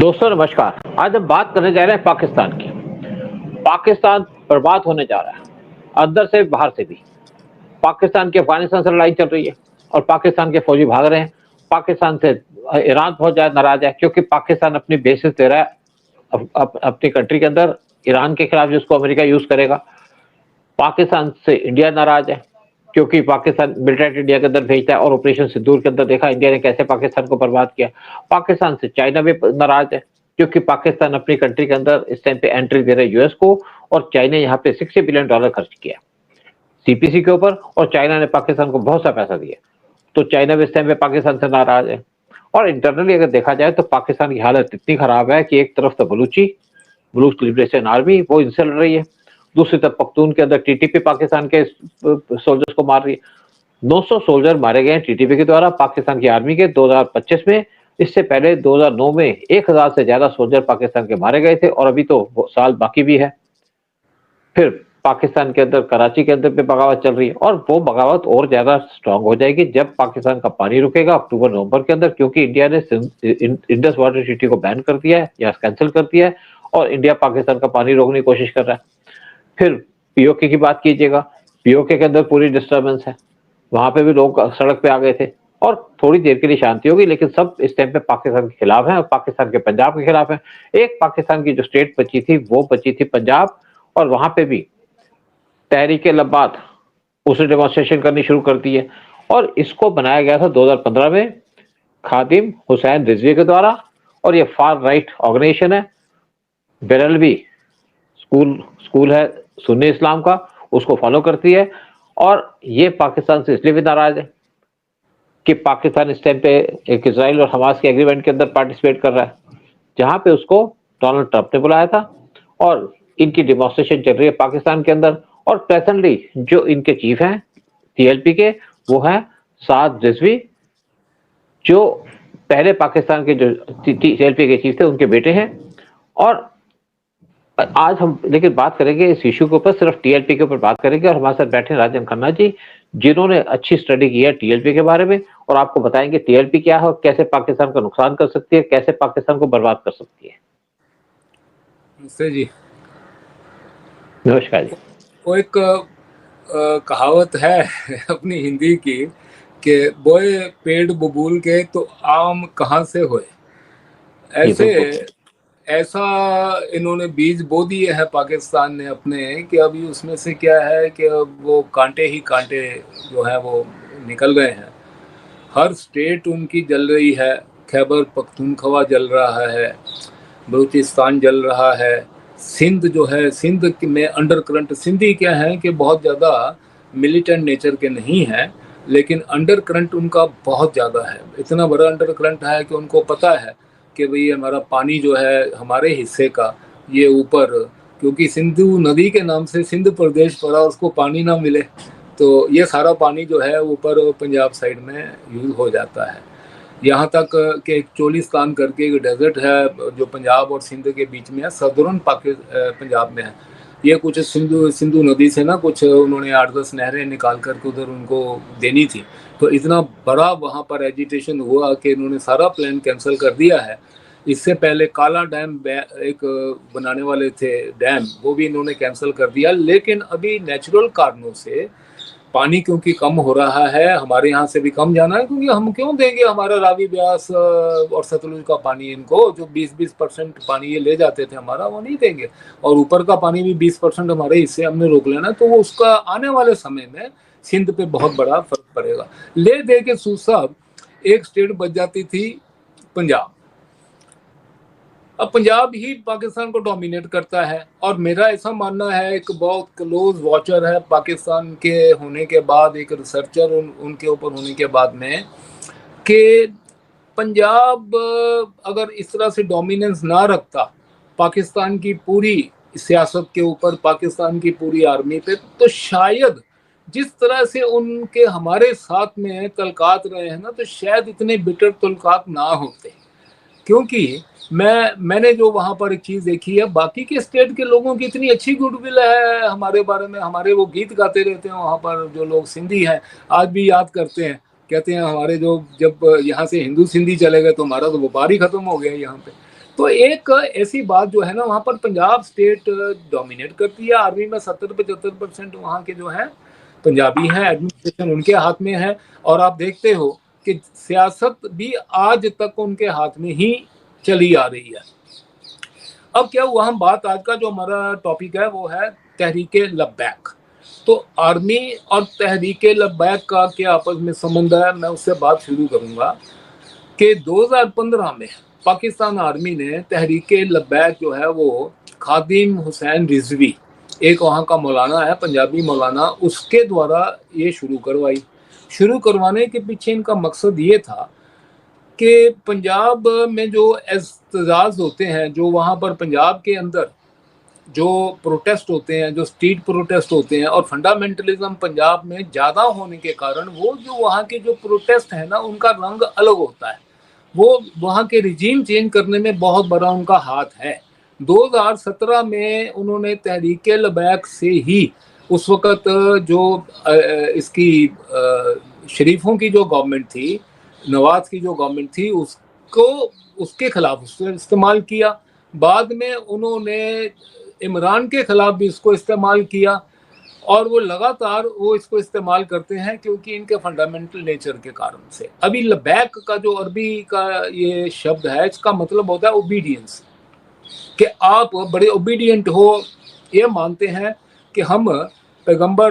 दोस्तों नमस्कार। आज हम बात करने जा रहे हैं पाकिस्तान की। पाकिस्तान बर्बाद होने जा रहा है, अंदर से बाहर से भी। पाकिस्तान की अफगानिस्तान से लड़ाई चल रही है और पाकिस्तान के फौजी भाग रहे हैं। पाकिस्तान से ईरान बहुत ज़्यादा नाराज़ है क्योंकि पाकिस्तान अपनी बेसिस दे रहा है अपनी कंट्री के अंदर ईरान के खिलाफ, जिसको अमेरिका यूज़ करेगा। पाकिस्तान से इंडिया नाराज़ है क्योंकि पाकिस्तान मिलिटेंट इंडिया के अंदर भेजता है और ऑपरेशन सिंदूर के अंदर देखा इंडिया ने कैसे पाकिस्तान को बर्बाद किया। पाकिस्तान से चाइना भी नाराज़ है क्योंकि पाकिस्तान अपनी कंट्री के अंदर इस टाइम पे एंट्री दे रहा है यूएस को, और चाइना यहाँ पे $60 बिलियन खर्च किया सीपीसी के ऊपर, और चाइना ने पाकिस्तान को बहुत सा पैसा दिया। तो चाइना भी इस टाइम पे पाकिस्तान से नाराज़ है। और इंटरनली अगर देखा जाए तो पाकिस्तान की हालत इतनी खराब है कि एक तरफ तो बलूच लिबरेशन आर्मी वो इनसे लड़ रही है, दूसरी तरफ पख्तून के अंदर टीटीपी पाकिस्तान के सोल्जर्स को मार रही है। 900 सोल्जर मारे गए हैं टीटीपी के द्वारा पाकिस्तान की आर्मी के 2025 में। इससे पहले 2009 में 1000 से ज्यादा सोल्जर पाकिस्तान के मारे गए थे, और अभी तो साल बाकी भी है। फिर पाकिस्तान के अंदर कराची के अंदर भी बगावत चल रही है, और वो बगावत और ज्यादा स्ट्रांग हो जाएगी जब पाकिस्तान का पानी रुकेगा अक्टूबर नवंबर के अंदर, क्योंकि इंडिया ने इंडस वाटर ट्रीटी को बैन कर दिया है या कैंसिल कर दिया है, और इंडिया पाकिस्तान का पानी रोकने की कोशिश कर रहा है। फिर पीओके की बात कीजिएगा, पीओके के अंदर पूरी डिस्टर्बेंस है, वहां पे भी लोग सड़क पे आ गए थे और थोड़ी देर के लिए शांति होगी, लेकिन सब इस टाइम पे पाकिस्तान के खिलाफ हैं और पाकिस्तान के पंजाब के खिलाफ हैं। एक पाकिस्तान की जो स्टेट बची थी वो बची थी पंजाब, और वहां पे भी तहरीक लब्बात उसने डेमोन्स्ट्रेशन करनी शुरू कर दी है। और इसको बनाया गया था 2015 में खादिम हुसैन रिजवी के द्वारा, और ये फार राइट ऑर्गेनाइजेशन है। बेरलवी स्कूल है सुन्नी इस्लाम का, उसको फॉलो करती है। और ये पाकिस्तान से इसलिए भी नाराज है कि पाकिस्तान इस टाइम पे एक इजराइल और हमास के एग्रीमेंट के अंदर पार्टिसिपेट कर रहा है, जहां पे उसको डोनाल्ड ट्रंप ने बुलाया था, और इनकी डेमोन्स्ट्रेशन चल रही है पाकिस्तान के अंदर। और प्रेजेंटली जो इनके चीफ हैं टीएलपी के, वो हैं साद रिजवी, जो पहले पाकिस्तान के जो टीएलपी के चीफ थे उनके बेटे हैं। और आज हम लेकिन बात करेंगे इस इशू के ऊपर, सिर्फ टीएलपी के ऊपर बात करेंगे, और हमारे साथ बैठे राजन खन्ना जी, जिन्होंने अच्छी स्टडी की है टीएलपी के बारे में, और आपको बताएंगे टीएलपी क्या है और कैसे पाकिस्तान का नुकसान कर सकती है, कैसे पाकिस्तान को बर्बाद कर सकती है। नमस्ते जी। नमस्कार जी। वो एक कहावत है अपनी हिंदी की कि बोए पेड़ बबूल के तो आम कहाँ से होए। ऐसे ऐसा इन्होंने बीज बो दिए हैं पाकिस्तान ने अपने, कि अभी उसमें से क्या है कि वो कांटे ही कांटे जो है वो निकल गए हैं। हर स्टेट उनकी जल रही है। खैबर पख्तूनख्वा जल रहा है, बलूचिस्तान जल रहा है, सिंध जो है, सिंध में अंडर करंट, सिंधी क्या है कि बहुत ज़्यादा मिलिटेंट नेचर के नहीं है, लेकिन अंडर करंट उनका बहुत ज़्यादा है। इतना बड़ा अंडर करंट है कि उनको पता है कि भाई हमारा पानी जो है हमारे हिस्से का, ये ऊपर, क्योंकि सिंधु नदी के नाम से सिंध प्रदेश पड़ा, उसको पानी ना मिले तो ये सारा पानी जो है ऊपर पंजाब साइड में यूज़ हो जाता है। यहाँ तक कि एक चोलिस्तान करके एक डेजर्ट है जो पंजाब और सिंध के बीच में है, सदर्न पंजाब में है। ये कुछ सिंधु नदी से ना कुछ उन्होंने 8-10 नहरें निकाल करके उधर उनको देनी थी, तो इतना बड़ा वहाँ पर एजिटेशन हुआ कि इन्होंने सारा प्लान कैंसिल कर दिया है। इससे पहले काला डैम एक बनाने वाले थे डैम, वो भी इन्होंने कैंसिल कर दिया। लेकिन अभी नेचुरल कारणों से पानी क्योंकि कम हो रहा है, हमारे यहाँ से भी कम जाना है, क्योंकि हम क्यों देंगे हमारा रावी ब्यास और सतलुज का पानी इनको, जो 20% पानी ये ले जाते थे हमारा, वो नहीं देंगे। और ऊपर का पानी भी 20% हमारे हिस्से हमने रोक लेना, तो वो उसका आने वाले समय में सिंध पे बहुत बड़ा फर्क पड़ेगा। ले दे के साहब एक स्टेट बच जाती थी पंजाब। अब पंजाब ही पाकिस्तान को डोमिनेट करता है, और मेरा ऐसा मानना है, एक बहुत क्लोज वॉचर है पाकिस्तान के होने के बाद, एक रिसर्चर उनके ऊपर होने के बाद में, कि पंजाब अगर इस तरह से डोमिनेंस ना रखता पाकिस्तान की पूरी सियासत के ऊपर, पाकिस्तान की पूरी आर्मी पे, तो शायद जिस तरह से उनके हमारे साथ में तलकात रहे हैं ना, तो शायद इतने बिटर तलकात ना होते। क्योंकि मैंने जो वहाँ पर एक चीज़ देखी है, बाकी के स्टेट के लोगों की इतनी अच्छी गुडविल है हमारे बारे में, हमारे वो गीत गाते रहते हैं वहाँ पर, जो लोग सिंधी हैं आज भी याद करते हैं, कहते हैं हमारे जो जब यहाँ से हिंदू सिंधी चले गए तो हमारा तो व्यापार ही खत्म हो गया यहाँ पे। तो एक ऐसी बात जो है ना, वहाँ पर पंजाब स्टेट डोमिनेट करती है। आर्मी में 70-75% वहाँ के जो है पंजाबी हैं, एडमिनिस्ट्रेशन उनके हाथ में है। और आप देखते हो कि सियासत भी आज तक उनके हाथ में ही चली आ रही है। अब क्या हुआ, हम बात आज का जो हमारा टॉपिक है वो है तहरीके लब्बैक। तो आर्मी और तहरीके लब्बैक का क्या आपस में संबंध है, मैं उससे बात शुरू करूंगा कि 2015 में पाकिस्तान आर्मी ने तहरीके लब्बैक जो है वो खादिम हुसैन रिजवी, एक वहाँ का मौलाना है, पंजाबी मौलाना, उसके द्वारा ये शुरू करवाई। शुरू करवाने के पीछे इनका मकसद ये था कि पंजाब में जो एहतजाज होते हैं, जो वहाँ पर पंजाब के अंदर जो प्रोटेस्ट होते हैं, जो स्ट्रीट प्रोटेस्ट होते हैं, और फंडामेंटलिज्म पंजाब में ज़्यादा होने के कारण वो जो वहाँ के जो प्रोटेस्ट है ना, उनका रंग अलग होता है। वो वहाँ के रिजीम चेंज करने में बहुत बड़ा उनका हाथ है। 2017 में उन्होंने तहरीके लबैक से ही उस वक़्त जो इसकी शरीफों की जो गवर्नमेंट थी, नवाज की जो गवर्नमेंट थी, उसको उसके खिलाफ उसने इस्तेमाल किया। बाद में उन्होंने इमरान के खिलाफ भी इसको इस्तेमाल किया, और वो लगातार वो इसको इस्तेमाल करते हैं क्योंकि इनके फंडामेंटल नेचर के कारण से। अभी लबैक का जो अरबी का ये शब्द है, इसका मतलब होता है ओबीडियंस, कि आप बड़े ओबीडियंट हो, ये मानते हैं कि हम पैगंबर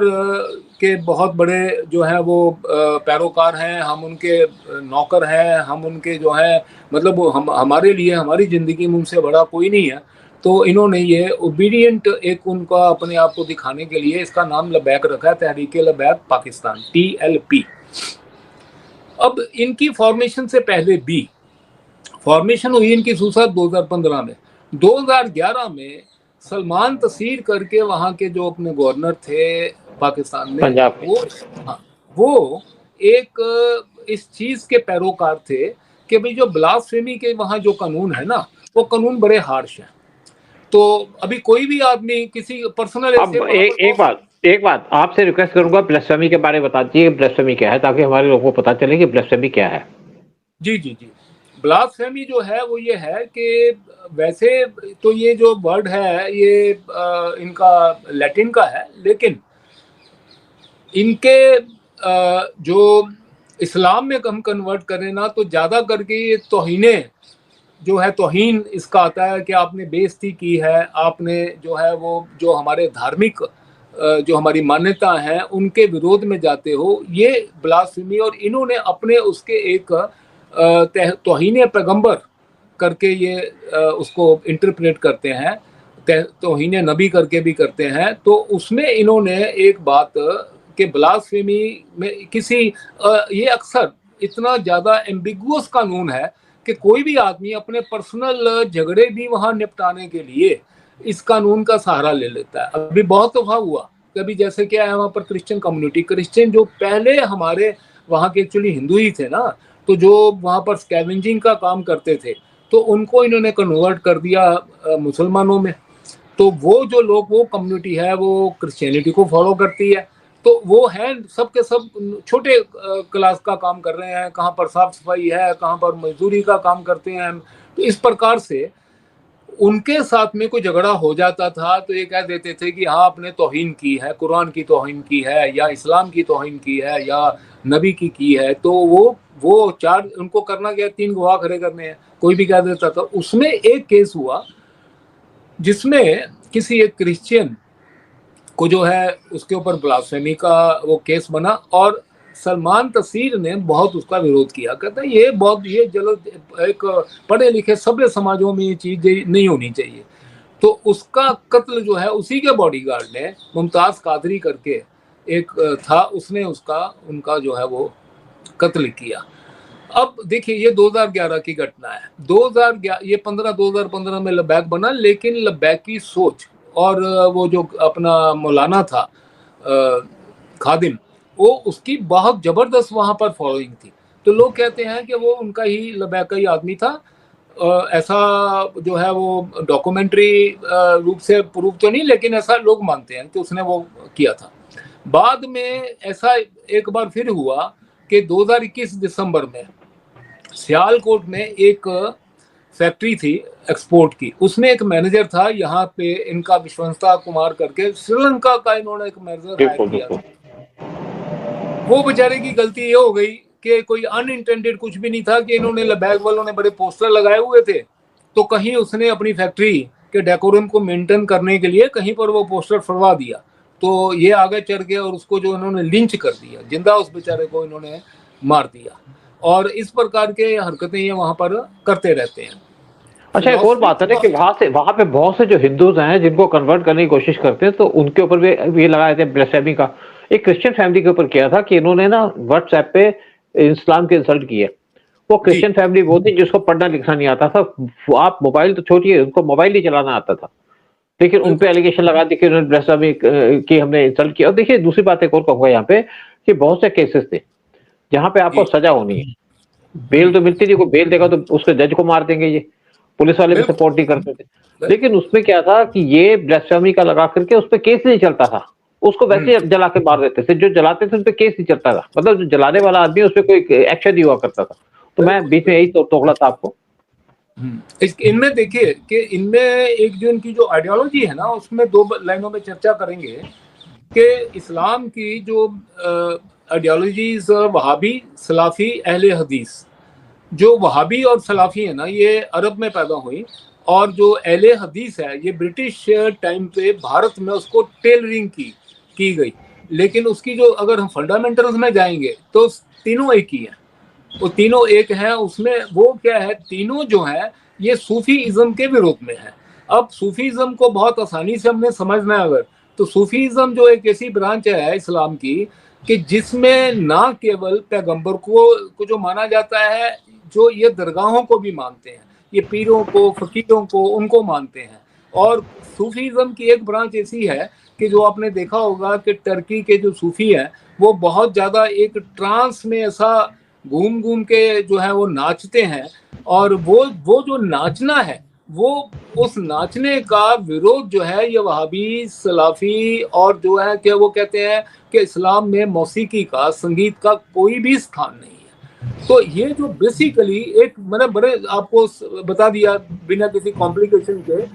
के बहुत बड़े जो हैं वो पैरोकार हैं, हम उनके नौकर हैं, हम उनके जो हैं, मतलब हम हमारे लिए हमारी ज़िंदगी में उनसे बड़ा कोई नहीं है। तो इन्होंने ये ओबीडियंट एक उनका अपने आप को दिखाने के लिए इसका नाम लबैक रखा है, तहरीक लबैक पाकिस्तान, TLP। अब इनकी फॉर्मेशन से पहले भी फॉर्मेशन हुई इनकी सूसत 2015 में। 2011 में सलमान तसीर करके वहाँ के जो अपने गवर्नर थे पाकिस्तान में, पंजाब में, वो एक इस चीज के पैरोकार थे कि भाई जो ब्लास्फेमी के वहाँ जो कानून है ना, वो कानून बड़े हार्श हैं। तो अभी कोई भी आदमी किसी पर्सनल अब एक बात आपसे रिक्वेस्ट करूंगा, ब्लास्फेमी के बारे में बता दीजिए, ब्लास्फेमी क्या है, ताकि हमारे लोगों को पता चले कि ब्लास्फेमी क्या है। जी जी जी, ब्लास्फेमी जो है वो ये है कि वैसे तो ये जो वर्ड है ये इनका लैटिन का है, लेकिन इनके जो इस्लाम में हम कन्वर्ट करें ना, तो ज़्यादा करके ये तौहीने जो है, तौहीन इसका आता है कि आपने बेइज्जती की है, आपने जो है वो जो हमारे धार्मिक जो हमारी मान्यता हैं उनके विरोध में जाते हो, ये ब्लास्फेमी। और इन्होंने अपने उसके एक तौहीन पैगंबर करके ये उसको इंटरप्रेट करते हैं, तौहीन नबी करके भी करते हैं। तो उसमें इन्होंने एक बात कि ब्लास्फेमी में किसी ये अक्सर इतना ज़्यादा एम्बिगुअस कानून है कि कोई भी आदमी अपने पर्सनल झगड़े भी वहाँ निपटाने के लिए इस कानून का सहारा ले लेता है। अभी बहुत दफा हुआ, कभी जैसे क्या है वहाँ पर क्रिश्चियन कम्युनिटी, क्रिश्चियन जो पहले हमारे वहाँ के एक्चुअली हिंदू ही थे ना, तो जो वहाँ पर स्कैवेंजिंग का काम करते थे, तो उनको इन्होंने कन्वर्ट कर दिया मुसलमानों में। तो वो जो लोग, वो कम्युनिटी है वो क्रिश्चियनिटी को फॉलो करती है, तो वो है सब के सब छोटे क्लास का काम कर रहे हैं, कहाँ पर साफ सफाई है, कहाँ पर मजदूरी का काम करते हैं। तो इस प्रकार से उनके साथ में कोई झगड़ा हो जाता था तो ये कह देते थे कि हाँ आपने तौहीन की है, कुरान की तौहीन की है, या इस्लाम की तौहीन की है, या नबी की है। तो वो चार उनको करना क्या, 3 गवाह खड़े करने हैं, कोई भी कह देता था। उसमें एक केस हुआ जिसमें किसी एक क्रिश्चियन को जो है उसके ऊपर ब्लास्फेमी का वो केस बना, और सलमान तसीर ने बहुत उसका विरोध किया, कहता है ये बहुत ये गलत, एक पढ़े लिखे सभ्य समाजों में ये चीज नहीं होनी चाहिए। तो उसका कत्ल जो है उसी के बॉडीगार्ड ने, मुमताज कादरी करके एक था, उसने उसका उनका जो है वो कत्ल किया। अब देखिए ये 2011 की घटना है। 2015 में लबैक बना, लेकिन लबैक की सोच और वो जो अपना मौलाना था खादिम, वो उसकी बहुत जबरदस्त वहां पर फॉलोइंग थी। तो लोग कहते हैं कि वो उनका ही लबैक का ही आदमी था। ऐसा जो है वो डॉक्यूमेंट्री रूप से प्रूफ तो नहीं, लेकिन ऐसा लोग मानते हैं कि उसने वो किया था। बाद में ऐसा एक बार फिर हुआ कि 2021 दिसंबर में सियालकोट में एक फैक्ट्री थी एक्सपोर्ट की, उसमें एक मैनेजर था यहाँ पे, इनका विश्वंता कुमार करके, श्रीलंका का इन्होंने एक मैनेजर हायर किया था। वो बेचारे की गलती ये हो गई कि कोई अनइंटेंडेड कुछ भी नहीं था कि इन्होंने लद्दाख वालों ने बड़े पोस्टर लगाए हुए थे, तो कहीं उसने अपनी फैक्ट्री के डेकोरम को मेंटेन करने के लिए कहीं पर वो पोस्टर फरवा दिया, तो ये आगे चढ़ गया और उसको जो इन्होंने लिंच कर दिया, जिंदा उस बेचारे को इन्होंने मार दिया। और इस प्रकार के हरकतें ये वहां पर करते रहते हैं। अच्छा, एक और बात है ना कि वहां पे बहुत से जो हिंदूज हैं जिनको कन्वर्ट करने की कोशिश करते हैं, तो उनके ऊपर भी ये लगाए थे ब्लेसेमी का। एक क्रिश्चियन फैमिली के ऊपर किया था कि इन्होंने ना व्हाट्सएप पे इस्लाम की इंसल्ट की है। वो क्रिश्चियन फैमिली वो थी जिसको पढ़ना लिखना नहीं आता था, आप मोबाइल तो छोड़िए, उनको मोबाइल ही चलाना आता था, लेकिन उन पे एलिगेशन लगा दी कि उन्होंने ब्लेसेमी की, हमने इंसल्ट किया। और देखिए दूसरी बात एक और कहूंगा यहाँ पे कि बहुत से केसेस थे जहाँ पे आपको सजा होनी है, बेल तो मिलती थी, कोई बेल देगा तो उसके जज को मार देंगे, ये पुलिस वाले भी सपोर्ट नहीं करते थे। लेकिन उसमें क्या था कि ये ब्लेस्फेमी का लगा करके उस पर केस नहीं चलता था, उसको वैसे जला के मार देते थे, जो जलाते थे उस पर केस नहीं चलता था, मतलब जो जलाने वाला आदमी उस पर कोई एक्शन नहीं हुआ करता था। तो मैं बीच में यही तो टोकला था आपको। इनमें देखिए कि इनमें एक जो इनकी जो आइडियोलॉजी है ना, उसमें दो लाइनों में चर्चा करेंगे कि इस्लाम की जो आइडियोलॉजीज वहाबी, सलाफी, अहले हदीस, जो वहाबी और सलाफी है ना, ये अरब में पैदा हुई, और जो अहले हदीस है ये ब्रिटिश टाइम पे भारत में उसको टेलरिंग की गई। लेकिन उसकी जो अगर हम फंडामेंटल्स में जाएंगे तो तीनों एक ही है, वो तीनों एक है। उसमें वो क्या है, तीनों जो है ये सूफीइज्म के विरोध में है। अब सूफीइज्म को बहुत आसानी से हमने समझना है अगर, तो सूफीइज्म जो एक ऐसी ब्रांच है इस्लाम की कि जिसमें ना केवल पैगंबर को जो माना जाता है, जो ये दरगाहों को भी मानते हैं, ये पीरों को, फकीरों को, उनको मानते हैं। और सूफीइज्म की एक ब्रांच ऐसी है कि जो आपने देखा होगा कि टर्की के जो सूफी हैं वो बहुत ज़्यादा एक ट्रांस में ऐसा घूम घूम के जो है वो नाचते हैं, और वो जो नाचना है, वो उस नाचने का विरोध जो है ये वहाबी, सलाफी और जो है कि वो कहते हैं कि इस्लाम में मौसीकी का, संगीत का कोई भी स्थान नहीं है। तो ये जो बेसिकली एक, मैंने बड़े आपको बता दिया बिना किसी कॉम्प्लिकेशन के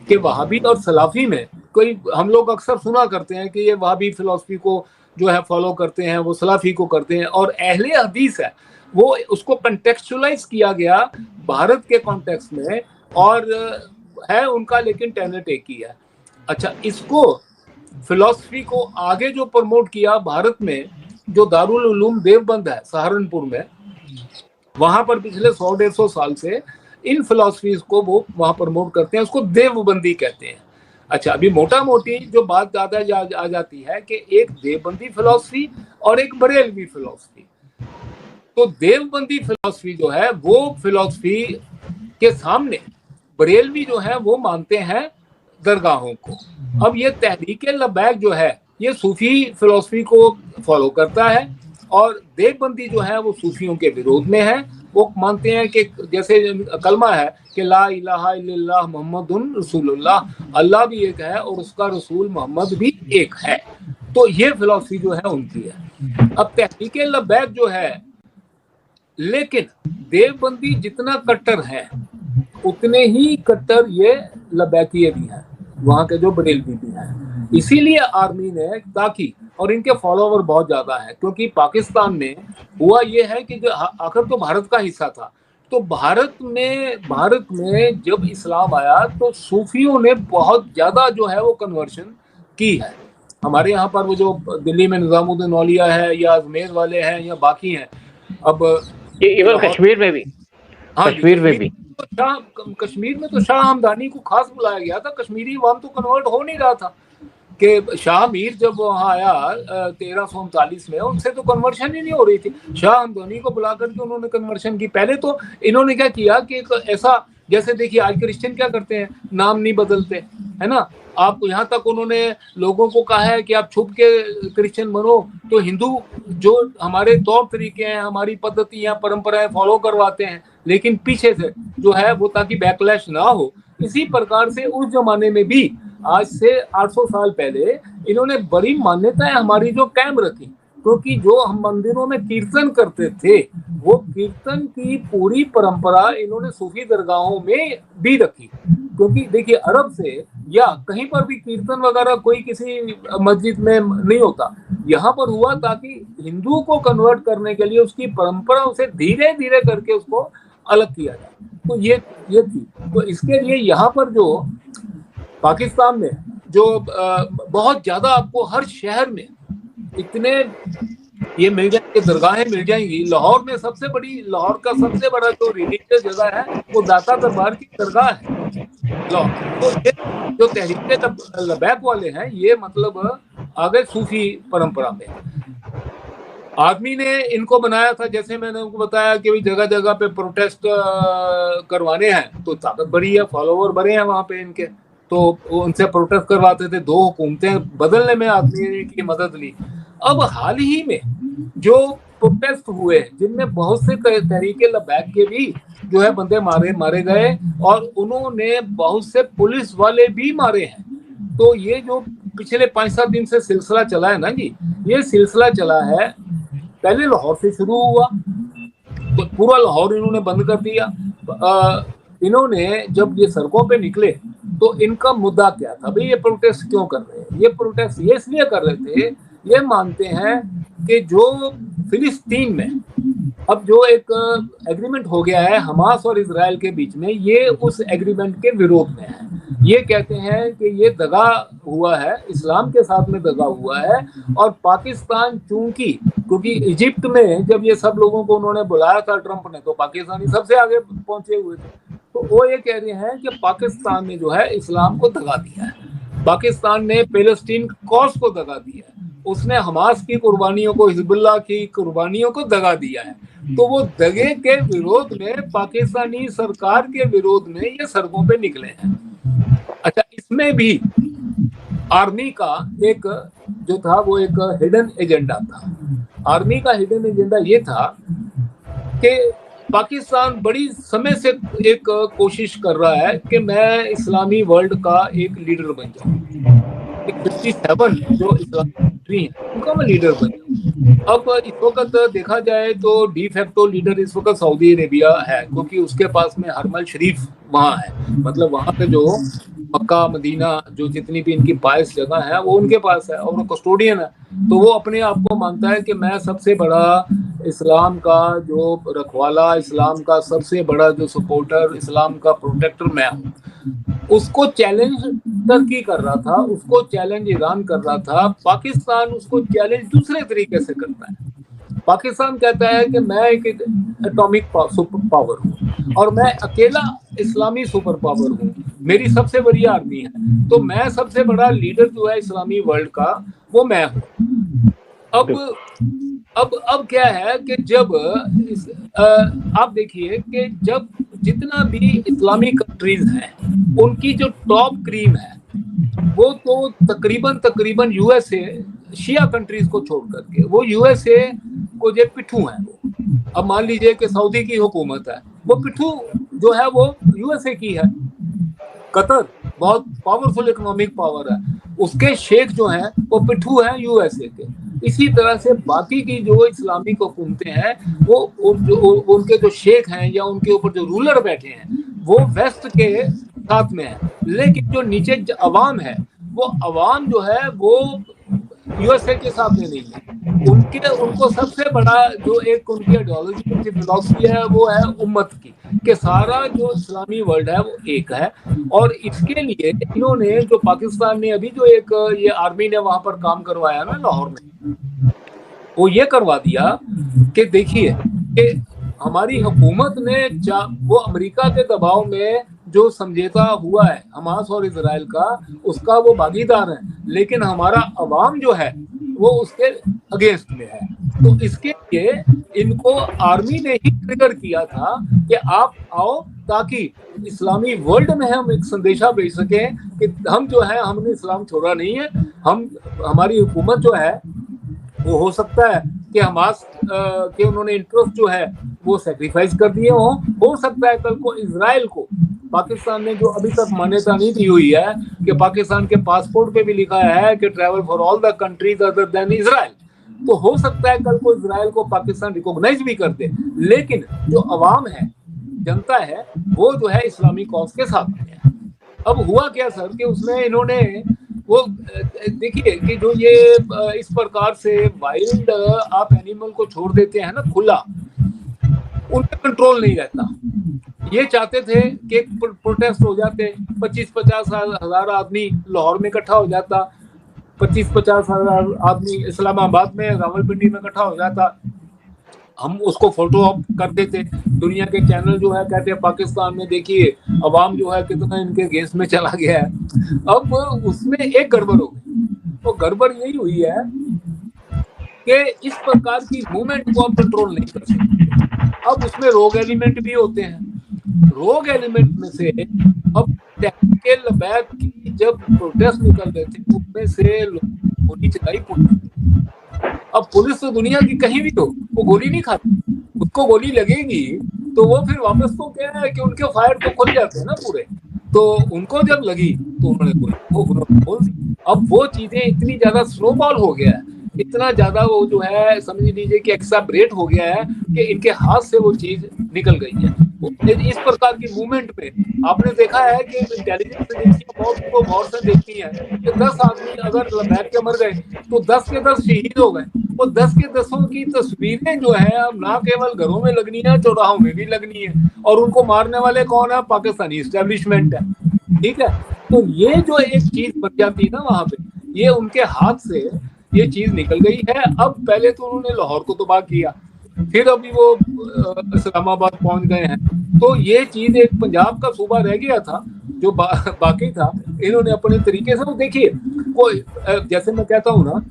कि वहाबी और सलाफी में कोई, हम लोग अक्सर सुना करते हैं कि ये वहाबी फिलॉसफी को जो है फॉलो करते हैं, वो सलाफी को करते हैं, और अहले हदीस है वो उसको कंटेक्चुअलाइज किया गया भारत के कॉन्टेक्स्ट में, और है उनका लेकिन टेनेट एक ही है। अच्छा, इसको फिलॉसफी को आगे जो प्रमोट किया भारत में, जो दारुल उलूम देवबंद है सहारनपुर में, वहां पर पिछले 100-150 साल से इन फिलॉसफीज को वो वहां प्रमोट करते हैं, उसको देवबंदी कहते हैं। अच्छा, अभी मोटा मोटी जो बात ज्यादा आ जाती है कि एक देवबंदी फिलॉसफी और एक बरेलवी फिलॉसफी। तो देवबंदी फिलॉसफी जो है वो फिलॉसफी के सामने बरेलवी जो है वो मानते हैं दरगाहों को। अब ये तहरीक लब्बैक जो है ये सूफी फिलॉसफी को फॉलो करता है, और देवबंदी जो है वो सूफियों के विरोध में है। वो मानते हैं कि जैसे कलमा है कि ला इलाहा इल्लल्लाह मुहम्मदुन रसूलुल्लाह, अल्लाह भी एक है और उसका रसूल मोहम्मद भी एक है। तो ये फिलॉसफी जो है उनकी है। अब तहरीक लब्बैक जो है, लेकिन देवबंदी जितना कट्टर है उतने ही कट्टर ये लब्बैकिये भी हैं, वहां के जो बरेलवी भी हैं। इसीलिए आर्मी ने ताकि, और इनके फॉलोवर बहुत ज्यादा है, क्योंकि पाकिस्तान में हुआ ये है कि जो आखिर तो भारत का हिस्सा था, तो भारत में जब इस्लाम आया तो सूफियों ने बहुत ज्यादा जो है वो कन्वर्शन की है। हमारे यहाँ पर वो जो दिल्ली में निजामुद्दीन औलिया है, या अजमेर वाले हैं, या बाकी हैं। अब इवन कश्मीर में भी, हाँ, कश्मीर में भी कश्मीर में तो शाह हमदानी को खास बुलाया गया था। कश्मीरी अवाम तो कन्वर्ट हो नहीं रहा था कि शाह मीर जब वहाँ आया 1339 में, उनसे तो कन्वर्शन ही नहीं हो रही थी। शाह हमदानी को बुला करके उन्होंने कन्वर्शन की। पहले तो इन्होंने क्या किया कि ऐसा, जैसे देखिए आज क्रिश्चियन क्या करते हैं, नाम नहीं बदलते, है ना। आप यहाँ तक उन्होंने लोगों को कहा है कि आप छुप के क्रिश्चियन बनो, तो हिंदू जो हमारे तौर तरीके हैं, हमारी पद्धतियां, परंपराएं फॉलो करवाते हैं, लेकिन पीछे से जो है वो ताकि बैकलैश ना हो। इसी प्रकार से उस जमाने में भी आज से 800 साल पहले इन्होंने बड़ी मान्यताएं हमारी जो कायम रखी। क्योंकि जो हम मंदिरों में कीर्तन करते थे वो कीर्तन की पूरी परंपरा इन्होंने सूफी दरगाहों में भी रखी। क्योंकि देखिए अरब से या कहीं पर भी कीर्तन वगैरह कोई किसी मस्जिद में नहीं होता, यहाँ पर हुआ ताकि हिंदू को कन्वर्ट करने के लिए उसकी परंपरा उसे धीरे धीरे करके उसको अलग किया जाए। तो ये थी। तो इसके लिए यहाँ पर जो पाकिस्तान में जो बहुत ज्यादा आपको हर शहर में इतने ये मिल जाएंगे, दरगाहें मिल जाएंगी। लाहौर में सबसे बड़ी, लाहौर का सबसे बड़ा जो रिलीजियस जगह है वो दाता दरबार की दरगाह है लाहौर। तो ये जो तहरीक लबैक वाले हैं ये मतलब आगे सूफी परंपरा में आदमी ने इनको बनाया था। जैसे मैंने उनको बताया कि जगह जगह पे प्रोटेस्ट करवाने हैं तो ताकत बड़ी है, फॉलोवर बड़े हैं वहां पे इनके, तो उनसे प्रोटेस्ट करवाते थे। 2 हुकूमतें बदलने में आदमी की मदद ली। अब हाल ही में जो प्रोटेस्ट हुए जिनमें बहुत से तहरीके लबैक के भी जो है बंदे मारे गए और उन्होंने बहुत से पुलिस वाले भी मारे हैं। तो ये जो पिछले 5-7 दिन से सिलसिला चला है ना जी, ये सिलसिला चला है, पहले लाहौर से शुरू हुआ तो पूरा लाहौर इन्होंने बंद कर दिया। इन्होंने जब ये सड़कों पे निकले तो इनका मुद्दा क्या था, भाई ये प्रोटेस्ट क्यों कर रहे हैं? ये प्रोटेस्ट ये इसलिए कर रहे थे, ये मानते हैं कि जो फिलिस्तीन में अब जो एक एग्रीमेंट हो गया है हमास और इजराइल के बीच में, ये उस एग्रीमेंट के विरोध में है। ये कहते हैं कि ये दगा हुआ है, इस्लाम के साथ में दगा हुआ है। और पाकिस्तान क्योंकि इजिप्ट में जब ये सब लोगों को उन्होंने बुलाया था ट्रंप ने, तो पाकिस्तानी सबसे आगे पहुंचे हुए थे। तो वो ये कह रहे हैं कि पाकिस्तान ने जो है इस्लाम को दगा दिया है, पाकिस्तान ने पैलेस्टीन कॉज को दगा दिया है, उसने हमास की कुर्बानियों को, हिजबुल्लाह की कुर्बानियों को दगा दिया है। तो वो दगे के विरोध में, पाकिस्तानी सरकार के विरोध में ये सड़कों पे निकले हैं। अच्छा, इसमें भी आर्मी का एक जो था वो एक हिडन एजेंडा था। आर्मी का हिडन एजेंडा ये था कि पाकिस्तान बड़ी समय से एक कोशिश कर रहा है कि मैं इस्लामी वर्ल्ड का एक लीडर बन जाऊं। 57 जो इस्लामी कंट्री है उनका मैं लीडर बन जाऊं। अब इस वक्त देखा जाए तो डी फैक्टो लीडर इस वक्त सऊदी अरेबिया है, क्योंकि उसके पास में हरमल शरीफ वहाँ है। मतलब वहाँ पे जो मक्का मदीना जो जितनी भी इनकी पायस जगह है वो उनके पास है और वो कस्टोडियन है। तो वो अपने आप को मानता है कि मैं सबसे बड़ा इस्लाम का जो रखवाला, इस्लाम का सबसे बड़ा जो सपोर्टर, इस्लाम का प्रोटेक्टर मैं हूँ। उसको चैलेंज टर्की कर रहा था, उसको चैलेंज ईरान कर रहा था। पाकिस्तान उसको चैलेंज दूसरे तरीके से करता है। पाकिस्तान कहता है कि मैं एक एटॉमिक सुपर पावर हूँ और मैं अकेला इस्लामी सुपर पावर हूँ, मेरी सबसे बड़ी आर्मी है, तो मैं सबसे बड़ा लीडर जो है इस्लामी वर्ल्ड का वो मैं हूँ। अब क्या है कि जब आप देखिए कि जब जितना भी इस्लामिक कंट्रीज हैं उनकी जो टॉप क्रीम है वो तो तकरीबन यूएसए, शिया कंट्रीज को छोड़ करके वो यूएसए को जो पिट्ठू है वो, अब मान लीजिए कि सऊदी की हुकूमत है, वो पिट्ठू जो है वो यूएसए की है। कतर बहुत पावरफुल इकोनॉमिक पावर है, उसके शेख जो हैं वो पिट्ठू हैं यूएसए के। इसी तरह से बाकी की जो इस्लामिक हुकूमतें हैं वो उनके जो शेख हैं या उनके ऊपर जो रूलर बैठे हैं वो वेस्ट के साथ में है। लेकिन जो नीचे अवाम है वो अवाम जो है वो यूएसए के साथ में नहीं है। उनको सबसे बड़ा जो एक उनकी आइडियोलॉजी, उनकी फिलॉसफी है वो है उम्मत की, कि सारा जो इस्लामी वर्ल्ड है वो एक है। और इसके लिए इन्होंने जो पाकिस्तान ने अभी जो एक ये आर्मी ने वहां पर काम करवाया ना लाहौर में, वो ये करवा दिया कि देखिए कि हमारी हुकूमत ने वो अमेरिका के दबाव में जो समझौता हुआ है हमास और इजराइल का, उसका वो भागीदार है, लेकिन हमारा अवाम जो है वो उसके अगेंस्ट में है। तो इसके लिए इनको आर्मी ने ही ट्रिगर किया था कि आप आओ ताकि इस्लामी वर्ल्ड में हम एक संदेशा भेज सकें कि हम जो है हमने इस्लाम छोड़ा नहीं है, हमारी हुकूमत जो है वो हो सकता है कि हमास के उन्होंने इंटरेस्ट जो है वो सेक्रीफाइस कर दिए हो सकता है कल को इजराइल को, पाकिस्तान ने जो अभी तक मान्यता नहीं दी हुई है कि पाकिस्तान के पासपोर्ट पे भी लिखा है कि travel for all the countries other than Israel, तो हो सकता है कल को इजराइल को पाकिस्तान रिकॉग्नाइज भी कर दे, लेकिन जो अवाम है, जनता है, वो जो है इस्लामी कॉज के साथ है। अब हुआ क्या सर कि उसमें इन्होंने वो देखिए कि जो ये इस प्रकार से वाइल्ड आप एनिमल को छोड़ देते हैं ना खुला, उन पे कंट्रोल नहीं रहता। ये चाहते थे कि प्रोटेस्ट हो जाते, 25-50 हजार आदमी लाहौर में इकट्ठा हो जाता, 25-50 हजार आदमी इस्लामाबाद में रावलपिंडी में इकट्ठा हो जाता, हम उसको फोटो अप कर देते, दुनिया के चैनल जो है कहते हैं पाकिस्तान में देखिए अवाम जो है कितना इनके अगेंस्ट में चला गया है। अब उसमें एक गड़बड़ हो गई, तो गड़बड़ यही हुई है कि इस प्रकार की मूवमेंट को आप कंट्रोल नहीं कर सकते। अब उसमें रोग एलिमेंट भी होते हैं, रोग एलिमेंट में से अब के लबैक की जब प्रोटेस्ट निकल रहे थे उसमें से गोली चलाई पुलिस। अब पुलिस तो दुनिया की कहीं भी हो वो गोली नहीं खाती, उसको गोली लगेगी तो वो फिर वापस तो क्या है कि उनके फायर तो खुल जाते हैं ना पूरे, तो उनको जब लगी तो उन्होंने बोल दी। अब वो चीजें इतनी ज्यादा स्नोबॉल हो गया है, इतना ज्यादा वो जो है समझ लीजिए कि एक्सेलरेट हो गया है कि इनके हाथ से वो चीज निकल गई है। इस प्रकार की मूवमेंट में आपने देखा है कि इंटेलिजेंस एजेंसियां बहुत को गौर से देखती हैं कि 10 आदमी अगर बैठ के मर गए तो 10 के 10 शहीद हो गए। वो 10 के 10 की तस्वीरें जो है अब ना केवल घरों में लगनी है, चौराहों में भी लगनी है, और उनको मारने वाले कौन है? पाकिस्तानी एस्टेब्लिशमेंट है। ठीक है, तो ये जो एक चीज बन जाती है ना वहां पे, ये उनके हाथ से ये चीज निकल गई है। अब पहले तो उन्होंने लाहौर को तबाह किया, फिर अभी वो इस्लामाबाद पहुंच गए हैं, तो ये चीज एक पंजाब का सूबा रह गया था जो बाकी था, इन्होंने अपने तरीके से वो देखिए कोई जैसे मैं कहता हूँ ना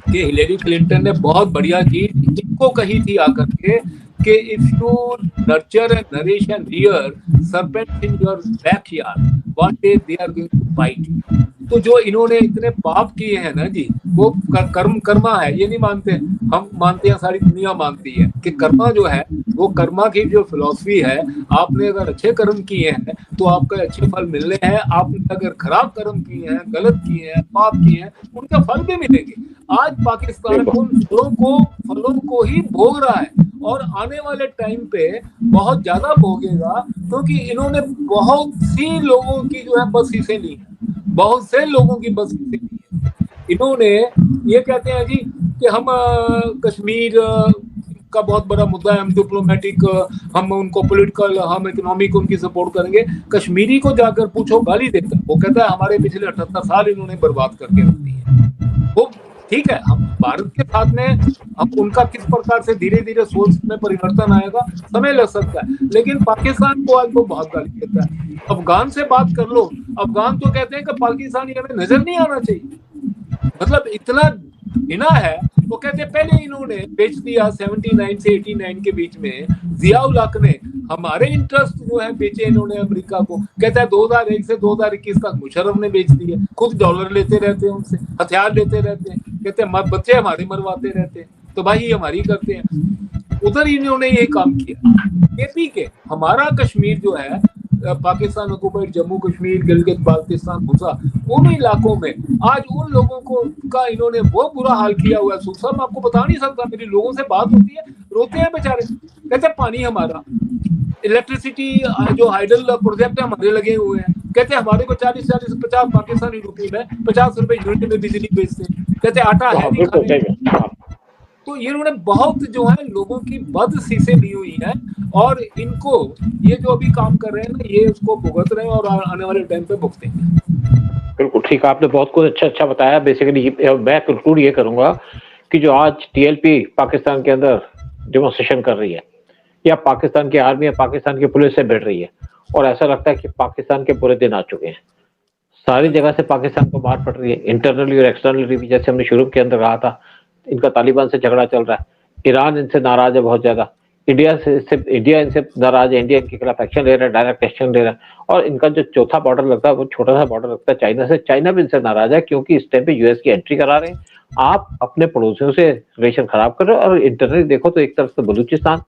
कि हिलेरी क्लिंटन ने बहुत बढ़िया चीज इनको कही थी आकर के कि if you nurture and nourish and rear serpent in your backyard one day they are going to bite you. तो जो इन्होंने इतने पाप किए हैं ना जी, वो कर्मा है, ये नहीं मानते हम, मानते हैं, सारी दुनिया मानती है कि कर्मा जो है वो कर्मा की जो फिलॉसफी है, आपने अगर अच्छे कर्म किए हैं तो आपको अच्छे फल मिलने हैं, आपने अगर खराब कर्म किए हैं, गलत किए हैं, पाप किए हैं, उनके फल भी मिलेंगे। आज पाकिस्तान उन फलों को ही भोग रहा है और आने वाले टाइम पे बहुत ज्यादा भोगेगा, क्योंकि इन्होंने बहुत सी लोगों की जो है बस हिस्से ली, बहुत से लोगों की बस हिस्से ली है। इन्होंने ये कहते हैं जी कि हम कश्मीर का बहुत बड़ा मुद्दा है, हम डिप्लोमेटिक, हम उनको पॉलिटिकल, हम इकोनॉमिक उनकी सपोर्ट करेंगे। कश्मीरी को जाकर पूछो, गाली देता है, वो कहता है हमारे पिछले 78 साल इन्होंने बर्बाद करके रख दिए। वो ठीक है, हम भारत के साथ में हम उनका किस प्रकार से धीरे धीरे सोच में परिवर्तन आएगा समय लग सकता है, लेकिन पाकिस्तान को आज वो बहुत गाली देता है। अफगान से बात कर लो, अफगान तो कहते हैं कि पाकिस्तानी हमें नजर नहीं आना चाहिए, मतलब इतना हिना है। वो कहते हैं पहले इन्होंने बेच दिया 79 से 89 के बीच में, जियाउल हक ने हमारे इंटरेस्ट जो है बेचे इन्होंने अमेरिका को। कहता है 2001 से 2021 तक मुशर्रफ ने बेच दिए, खुद डॉलर लेते रहते हैं उनसे, हथियार लेते रहते हैं, कहते हैं बच्चे हमारे मरवाते रहते हैं, तो भाई हमारी करते हैं। उधर इन्होंने ये काम किया। केपी के हमारा कश्मीर जो है पाकिस्तान ऑक्युपाइड जम्मू कश्मीर, गिलगित बाल्टिस्तान, भूसा, उन इलाकों में आज उन लोगों को का इन्होंने वो बुरा हाल किया हुआ है। मैं आपको बता नहीं सकता, मेरी लोगों से बात होती है, रोते हैं बेचारे, कहते हैं पानी हमारा, इलेक्ट्रिसिटी जो हाइडल प्रोजेक्ट है हमारे लगे हुए हैं, कहते हैं हमारे को 40-50 पाकिस्तानी रुपए में 50 रुपए यूनिट में बिजली बेचते हैं, कहते हैं आटा है नहीं खाने। तो ये उन्होंने बहुत जो है लोगों की बद सीसे ली हुई है, और इनको ये जो अभी काम कर रहे हैं ना, ये उसको भुगत रहे हैं और आने वाले टाइम पे भुगतेंगे। बिल्कुल ठीक, आपने बहुत कुछ अच्छा बताया। बेसिकली मैं कंक्लूड ये करूंगा कि जो आज टीएलपी पाकिस्तान के अंदर डेमोन्स्ट्रेशन कर रही है, या पाकिस्तान की आर्मी या पाकिस्तान की पुलिस से भिड़ रही है, और ऐसा लगता है कि पाकिस्तान के पूरे दिन आ चुके हैं, सारी जगह से पाकिस्तान को मार पड़ रही है, इंटरनली और एक्सटर्नली भी। जैसे हमने शुरू के अंदर कहा था, इनका तालिबान से झगड़ा चल रहा है, ईरान इनसे नाराज है बहुत ज्यादा, इंडिया इनसे नाराज है, इंडिया इनके खिलाफ एक्शन ले रहा है, डायरेक्ट एक्शन ले रहा है, और इनका जो चौथा बॉर्डर लगता है वो छोटा सा बॉर्डर लगता है चाइना से, चाइना भी इनसे नाराज है क्योंकि इस टाइम पे यूएस की एंट्री करा रहे हैं। आप अपने पड़ोसियों से रिलेशन खराब कर रहे हो, और इंटरनली देखो तो एक तरफ से बलूचिस्तान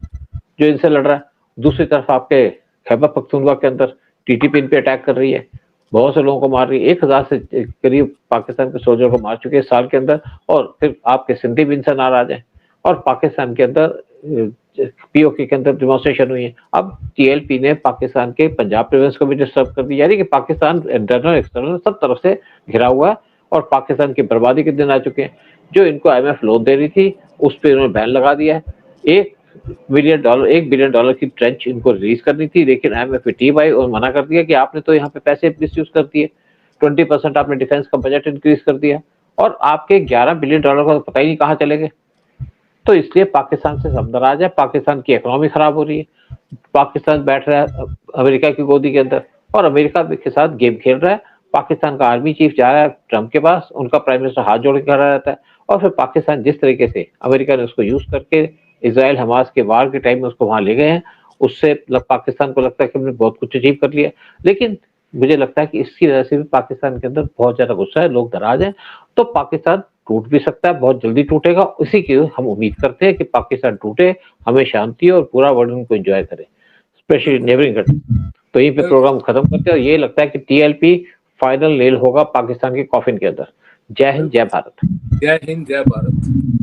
जो इनसे लड़ रहा है, दूसरी तरफ आपके खैबर पख्तूनख्वा के अंदर टीटीपी इन पे अटैक कर रही है, बहुत से लोगों को मार रही है, 1000 से करीब पाकिस्तान के सोल्जर को मार चुके हैं साल के अंदर। और फिर आपके सिंधी भी इनसे नाराज हैं और पाकिस्तान के अंदर पीओके के अंदर डिमॉन्स्ट्रेशन हुई है। अब टीएलपी ने पाकिस्तान के पंजाब प्रोविंस को भी डिस्टर्ब कर दिया, यानी कि पाकिस्तान इंटरनल एक्सटर्नल सब तरफ से घिरा हुआ है और पाकिस्तान की बर्बादी के दिन आ चुके हैं। जो इनको IMF लोन दे रही थी उस पर उन्होंने बैन लगा दिया है। $1 बिलियन की ट्रेंच इनको रिलीज करनी थी, लेकिन IMF टीम आई और मना कर दिया कि आपने तो यहाँ पे पैसे मिसयूज कर दिए। 20% आपने डिफेंस का बजट इंक्रीज कर दिया और आपके $11 बिलियन का तो पता ही नहीं कहाँ चले गए। तो इसलिए पाकिस्तान से सब नाराज है, पाकिस्तान की इकोनॉमी खराब हो रही है, पाकिस्तान बैठ रहा है अमेरिका की गोदी के अंदर और अमेरिका के साथ गेम खेल रहा है। पाकिस्तान का आर्मी चीफ जा रहा है ट्रंप के पास, उनका प्राइम मिनिस्टर हाथ जोड़ के खड़ा रहता है और फिर पाकिस्तान जिस तरीके से अमेरिका ने उसको यूज करके इजराइल हमास के वार के टाइम में उसको वहां ले गए हैं, उससे पाकिस्तान को लगता है कि हमने बहुत कुछ अचीव कर लिया। लेकिन मुझे लगता है कि इसकी वजह से भी पाकिस्तान के अंदर बहुत ज्यादा गुस्सा है, लोग नाराज हैं। तो पाकिस्तान टूट भी सकता है, बहुत जल्दी टूटेगा। इसी की हम उम्मीद करते हैं कि पाकिस्तान टूटे, हमें शांति और पूरा वर्ल्ड उनको एंजॉय करे, स्पेशली नेबरिंग कंट्री। तो यहीं पे प्रोग्राम खत्म करते हैं और ये लगता है कि टीएलपी फाइनल नेल होगा पाकिस्तान के कॉफिन के अंदर। जय हिंद, जय भारत। जय हिंद, जय भारत।